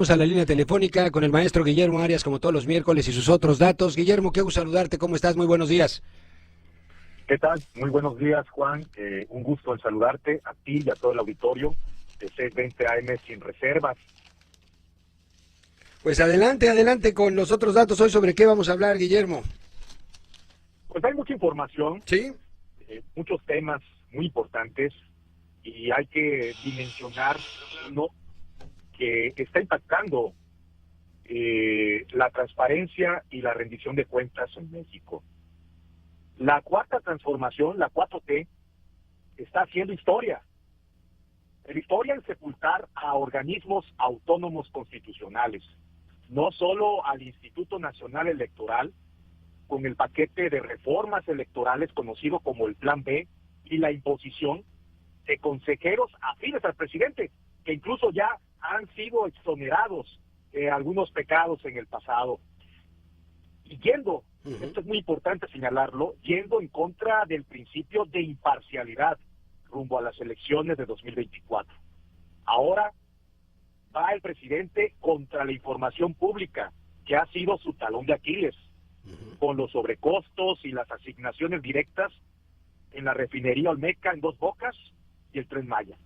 Vamos a la línea telefónica con el maestro Guillermo Arias, como todos los miércoles, y sus otros datos. Guillermo, qué gusto saludarte, ¿cómo estás? Muy buenos días. ¿Qué tal? Muy buenos días, Juan. Un gusto en saludarte a ti y a todo el auditorio de 620 AM Sin Reservas. Pues adelante con los otros datos. Hoy, ¿sobre qué vamos a hablar, Guillermo? Pues hay mucha información, ¿Sí? muchos temas muy importantes, y hay que dimensionar uno que está impactando la transparencia y la rendición de cuentas en México. La cuarta transformación, la 4T, está haciendo historia. La historia en sepultar a organismos autónomos constitucionales, no solo al Instituto Nacional Electoral, con el paquete de reformas electorales conocido como el Plan B y la imposición de consejeros afines al presidente, que incluso ya han sido exonerados de algunos pecados en el pasado. Y yendo, esto es muy importante señalarlo, yendo en contra del principio de imparcialidad rumbo a las elecciones de 2024. Ahora va el presidente contra la información pública, que ha sido su talón de Aquiles, con los sobrecostos y las asignaciones directas en la refinería Olmeca en Dos Bocas y el Tren Maya.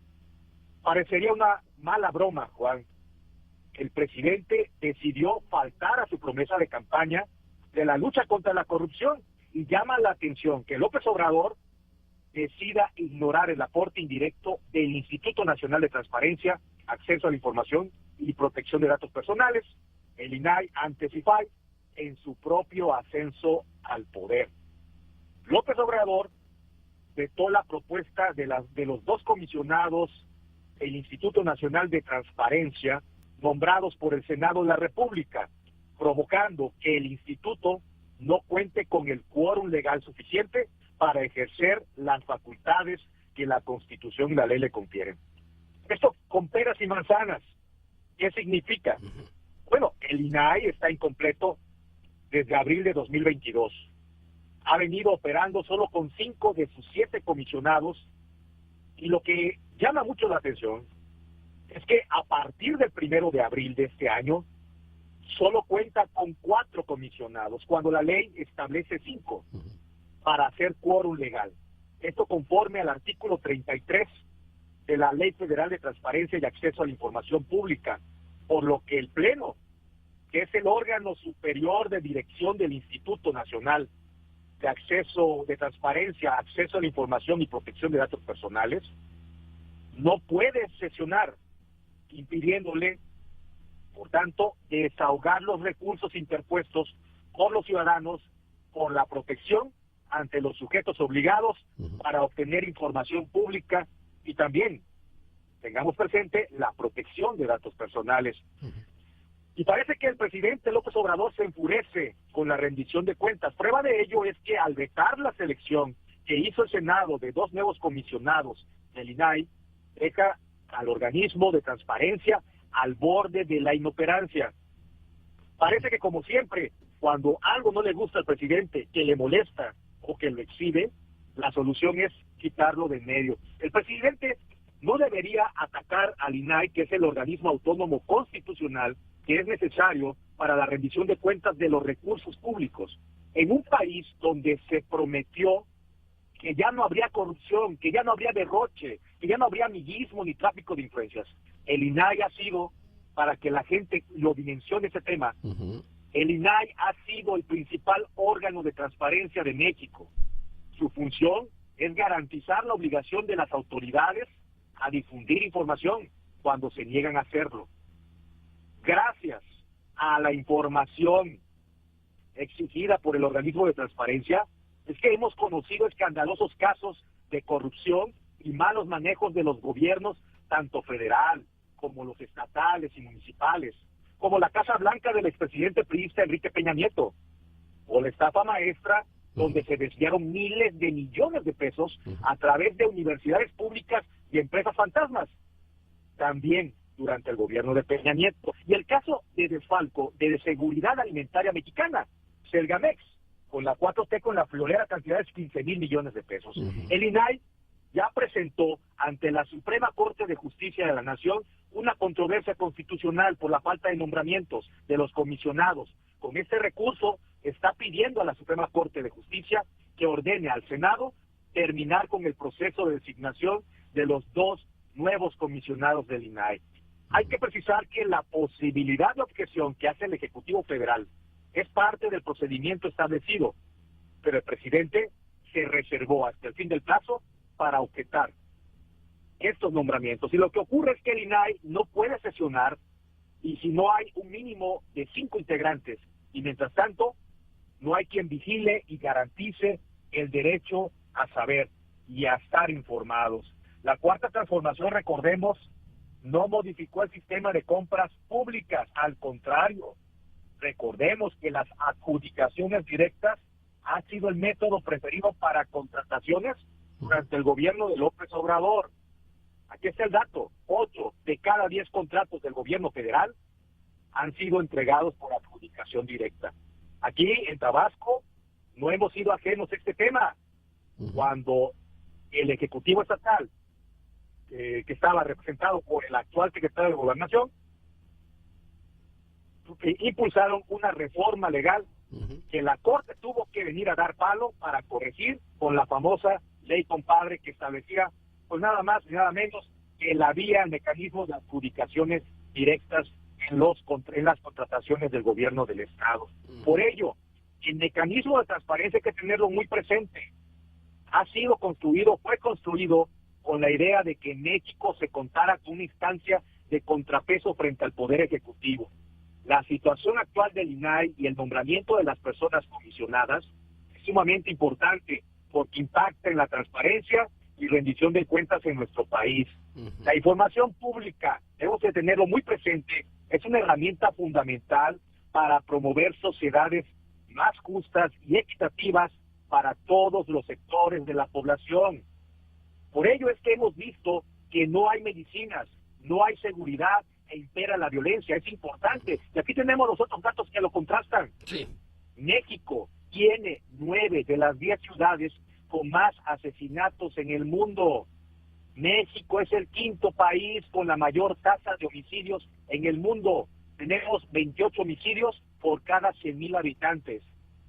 Parecería una mala broma, Juan. El presidente decidió faltar a su promesa de campaña de la lucha contra la corrupción, y llama la atención que López Obrador decida ignorar el aporte indirecto del Instituto Nacional de Transparencia, Acceso a la Información y Protección de Datos Personales, el INAI, antes IFAI, en su propio ascenso al poder. López Obrador vetó la propuesta de los dos comisionados del Instituto Nacional de Transparencia, nombrados por el Senado de la República, provocando que el instituto no cuente con el quórum legal suficiente para ejercer las facultades que la Constitución y la ley le confieren. Esto con peras y manzanas. ¿Qué significa? Bueno, el INAI está incompleto desde abril de 2022. Ha venido operando solo con 5 de sus 7 comisionados, y lo que llama mucho la atención es que a partir del 1 de abril de este año solo cuenta con 4 comisionados, cuando la ley establece 5 para hacer quórum legal. Esto conforme al artículo 33 de la Ley Federal de Transparencia y Acceso a la Información Pública, por lo que el Pleno, que es el órgano superior de dirección del Instituto Nacional de Acceso, de Transparencia, Acceso a la Información y Protección de Datos Personales, no puede sesionar, impidiéndole, por tanto, desahogar los recursos interpuestos por los ciudadanos por la protección ante los sujetos obligados para obtener información pública, y también, tengamos presente, la protección de datos personales. Y parece que el presidente López Obrador se enfurece con la rendición de cuentas. Prueba de ello es que al vetar la selección que hizo el Senado de 2 nuevos comisionados del INAI, deja al organismo de transparencia al borde de la inoperancia. Parece que, como siempre, cuando algo no le gusta al presidente, que le molesta o que lo exhibe, la solución es quitarlo de en medio. El presidente no debería atacar al INAI, que es el organismo autónomo constitucional que es necesario para la rendición de cuentas de los recursos públicos, en un país donde se prometió que ya no habría corrupción, que ya no habría derroche, que ya no habría amiguismo ni tráfico de influencias. El INAI ha sido, para que la gente lo dimensione ese tema, el INAI ha sido el principal órgano de transparencia de México. Su función es garantizar la obligación de las autoridades a difundir información cuando se niegan a hacerlo. Gracias a la información exigida por el organismo de transparencia, es que hemos conocido escandalosos casos de corrupción y malos manejos de los gobiernos, tanto federal como los estatales y municipales, como la Casa Blanca del expresidente priista Enrique Peña Nieto, o la estafa maestra, donde se desviaron miles de millones de pesos a través de universidades públicas y empresas fantasmas, también durante el gobierno de Peña Nieto. Y el caso de desfalco de Seguridad Alimentaria Mexicana, Selgamex, con la 4T, con la friolera cantidad de 15,000 millones de pesos. El INAI ya presentó ante la Suprema Corte de Justicia de la Nación una controversia constitucional por la falta de nombramientos de los comisionados. Con este recurso está pidiendo a la Suprema Corte de Justicia que ordene al Senado terminar con el proceso de designación de los 2 nuevos comisionados del INAI. Hay que precisar que la posibilidad de objeción que hace el Ejecutivo Federal es parte del procedimiento establecido, pero el presidente se reservó hasta el fin del plazo para objetar estos nombramientos. Y lo que ocurre es que el INAI no puede sesionar y si no hay un mínimo de 5 integrantes, y mientras tanto no hay quien vigile y garantice el derecho a saber y a estar informados. La Cuarta Transformación, recordemos, no modificó el sistema de compras públicas, al contrario, recordemos que las adjudicaciones directas ha sido el método preferido para contrataciones durante el gobierno de López Obrador. Aquí está el dato: 8 de cada 10 contratos del gobierno federal han sido entregados por adjudicación directa. Aquí en Tabasco no hemos sido ajenos a este tema. Cuando el Ejecutivo Estatal, que estaba representado por el actual secretario de Gobernación, impulsaron una reforma legal que la Corte tuvo que venir a dar palo para corregir con la famosa ley compadre, que establecía pues nada más y nada menos que la vía al mecanismo de adjudicaciones directas en las contrataciones del gobierno del Estado. Por ello, el mecanismo de transparencia hay que tenerlo muy presente. Fue construido con la idea de que México se contara con una instancia de contrapeso frente al Poder Ejecutivo. La situación actual del INAI y el nombramiento de las personas comisionadas es sumamente importante porque impacta en la transparencia y rendición de cuentas en nuestro país. La información pública, debemos de tenerlo muy presente, es una herramienta fundamental para promover sociedades más justas y equitativas para todos los sectores de la población. Por ello es que hemos visto que no hay medicinas, no hay seguridad e impera la violencia. Es importante. Y aquí tenemos los otros datos que lo contrastan. Sí. México tiene 9 de las 10 ciudades con más asesinatos en el mundo. México es el 5º país con la mayor tasa de homicidios en el mundo. Tenemos 28 homicidios por cada 100,000 habitantes.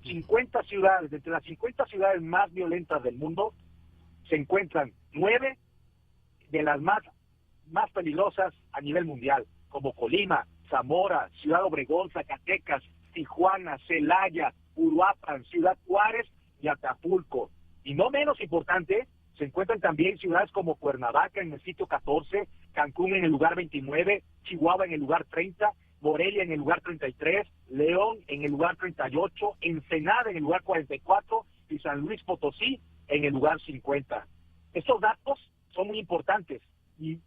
50 ciudades, entre las 50 ciudades más violentas del mundo, se encuentran 9 de las más peligrosas a nivel mundial, como Colima, Zamora, Ciudad Obregón, Zacatecas, Tijuana, Celaya, Uruapan, Ciudad Juárez y Acapulco. Y no menos importante, se encuentran también ciudades como Cuernavaca en el sitio 14, Cancún en el lugar 29, Chihuahua en el lugar 30, Morelia en el lugar 33, León en el lugar 38, Ensenada en el lugar 44 y San Luis Potosí en el lugar 50. Estos datos son muy importantes y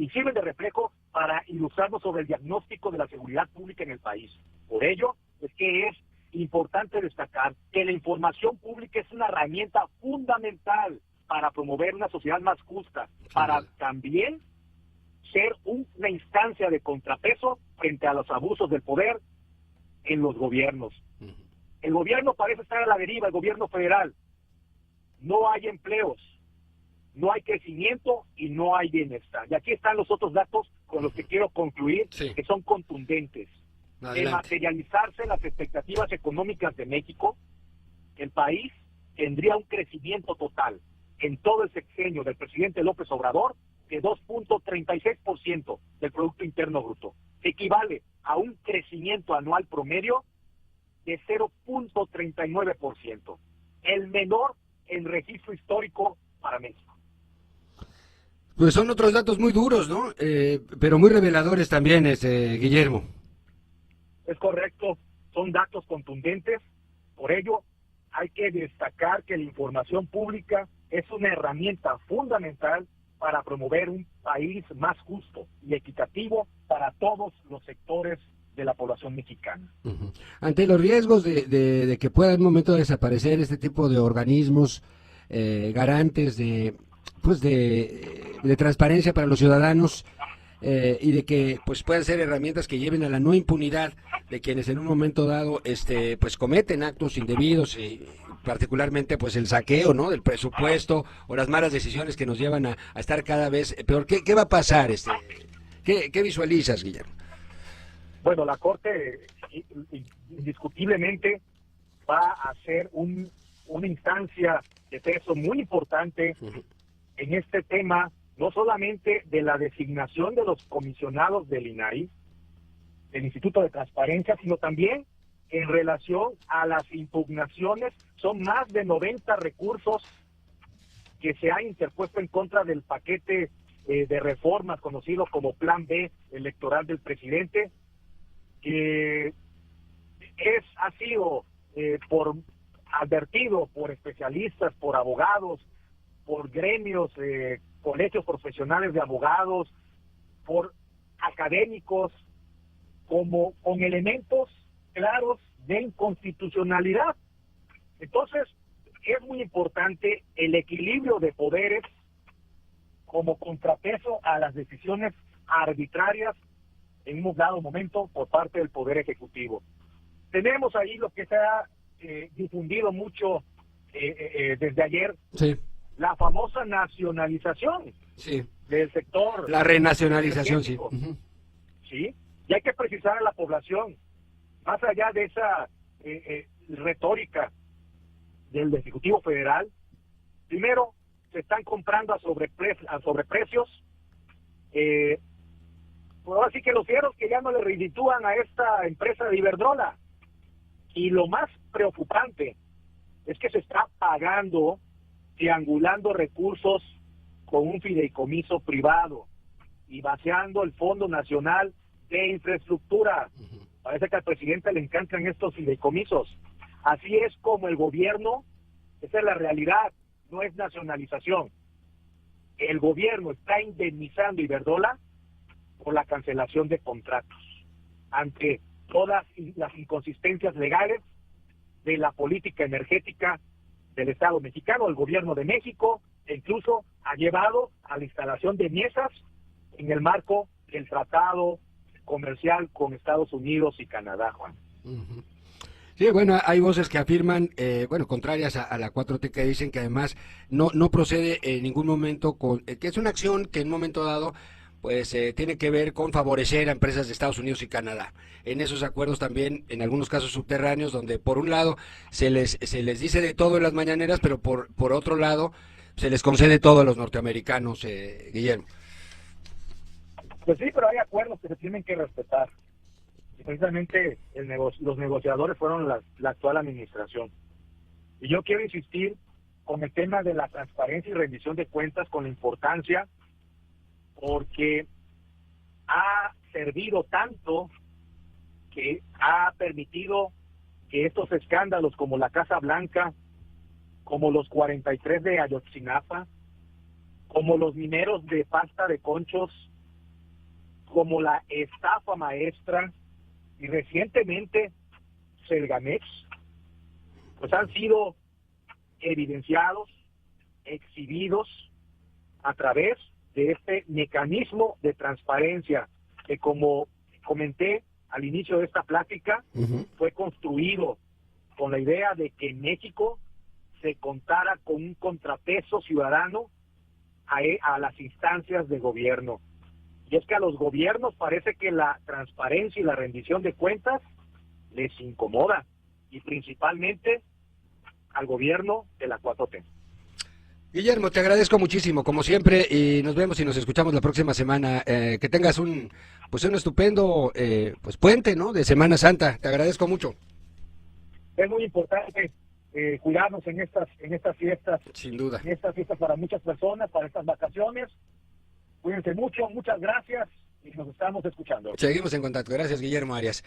sirven de reflejo para ilustrarnos sobre el diagnóstico de la seguridad pública en el país. Por ello, es que es importante destacar que la información pública es una herramienta fundamental para promover una sociedad más justa, para también ser una instancia de contrapeso frente a los abusos del poder en los gobiernos. El gobierno parece estar a la deriva, el gobierno federal. No hay empleos, no hay crecimiento y no hay bienestar. Y aquí están los otros datos con los que quiero concluir, que son contundentes. De materializarse las expectativas económicas de México, el país tendría un crecimiento total en todo el sexenio del presidente López Obrador de 2.36% del Producto Interno Bruto. Equivale a un crecimiento anual promedio de 0.39%, el menor en registro histórico para México. Pues son otros datos muy duros, ¿no? Pero muy reveladores también, Guillermo. Es correcto, son datos contundentes, por ello hay que destacar que la información pública es una herramienta fundamental para promover un país más justo y equitativo para todos los sectores de la población mexicana. Ante los riesgos de que pueda en un momento desaparecer este tipo de organismos garantes de transparencia para los ciudadanos, y de que pues puedan ser herramientas que lleven a la no impunidad de quienes en un momento dado pues cometen actos indebidos, y particularmente pues el saqueo, ¿no?, del presupuesto o las malas decisiones que nos llevan a estar cada vez peor. ¿Qué va a pasar, ¿Qué visualizas, Guillermo? Bueno, la Corte indiscutiblemente va a ser una instancia de peso muy importante en este tema, no solamente de la designación de los comisionados del INAI, del Instituto de Transparencia, sino también en relación a las impugnaciones. Son más de 90 recursos que se han interpuesto en contra del paquete de reformas conocido como Plan B electoral del presidente, que ha sido advertido por especialistas, por abogados, por gremios, colegios profesionales de abogados, por académicos, como con elementos claros de inconstitucionalidad. Entonces, es muy importante el equilibrio de poderes como contrapeso a las decisiones arbitrarias en un dado momento por parte del Poder Ejecutivo. Tenemos ahí lo que se ha difundido mucho desde ayer, sí, la famosa nacionalización sí, del sector. La renacionalización, sí. Sí, y hay que precisar a la población, más allá de esa retórica del Ejecutivo Federal, primero, se están comprando a sobreprecios. Pues así que los fieros que ya no le reditúan a esta empresa de Iberdrola. Y lo más preocupante es que se está pagando, triangulando recursos con un fideicomiso privado y vaciando el Fondo Nacional de Infraestructura. Parece que al presidente le encantan estos fideicomisos. Así es como el gobierno, esa es la realidad, no es nacionalización. El gobierno está indemnizando a Iberdrola por la cancelación de contratos ante todas las inconsistencias legales de la política energética del Estado mexicano. El gobierno de México incluso ha llevado a la instalación de mesas en el marco del tratado comercial con Estados Unidos y Canadá, Juan. Sí, bueno, hay voces que afirman, contrarias a la 4T, que dicen que además no procede en ningún momento que es una acción que en un momento dado pues tiene que ver con favorecer a empresas de Estados Unidos y Canadá. En esos acuerdos también, en algunos casos subterráneos, donde por un lado se les dice de todo en las mañaneras, pero por otro lado se les concede todo a los norteamericanos, Guillermo. Pues sí, pero hay acuerdos que se tienen que respetar. Y precisamente los negociadores fueron la actual administración. Y yo quiero insistir con el tema de la transparencia y rendición de cuentas, con la importancia, porque ha servido tanto que ha permitido que estos escándalos como la Casa Blanca, como los 43 de Ayotzinapa, como los mineros de Pasta de Conchos, como la estafa maestra y recientemente Selgamex, pues han sido evidenciados, exhibidos a través de este mecanismo de transparencia que, como comenté al inicio de esta plática, fue construido con la idea de que en México se contara con un contrapeso ciudadano a las instancias de gobierno. Y es que a los gobiernos parece que la transparencia y la rendición de cuentas les incomoda, y principalmente al gobierno de la 4T. Guillermo, te agradezco muchísimo, como siempre, y nos vemos y nos escuchamos la próxima semana. Que tengas un estupendo puente, ¿no?, de Semana Santa. Te agradezco mucho. Es muy importante cuidarnos en estas fiestas. Sin duda. En estas fiestas para muchas personas, para estas vacaciones. Cuídense mucho, muchas gracias y nos estamos escuchando. Seguimos en contacto. Gracias, Guillermo Arias.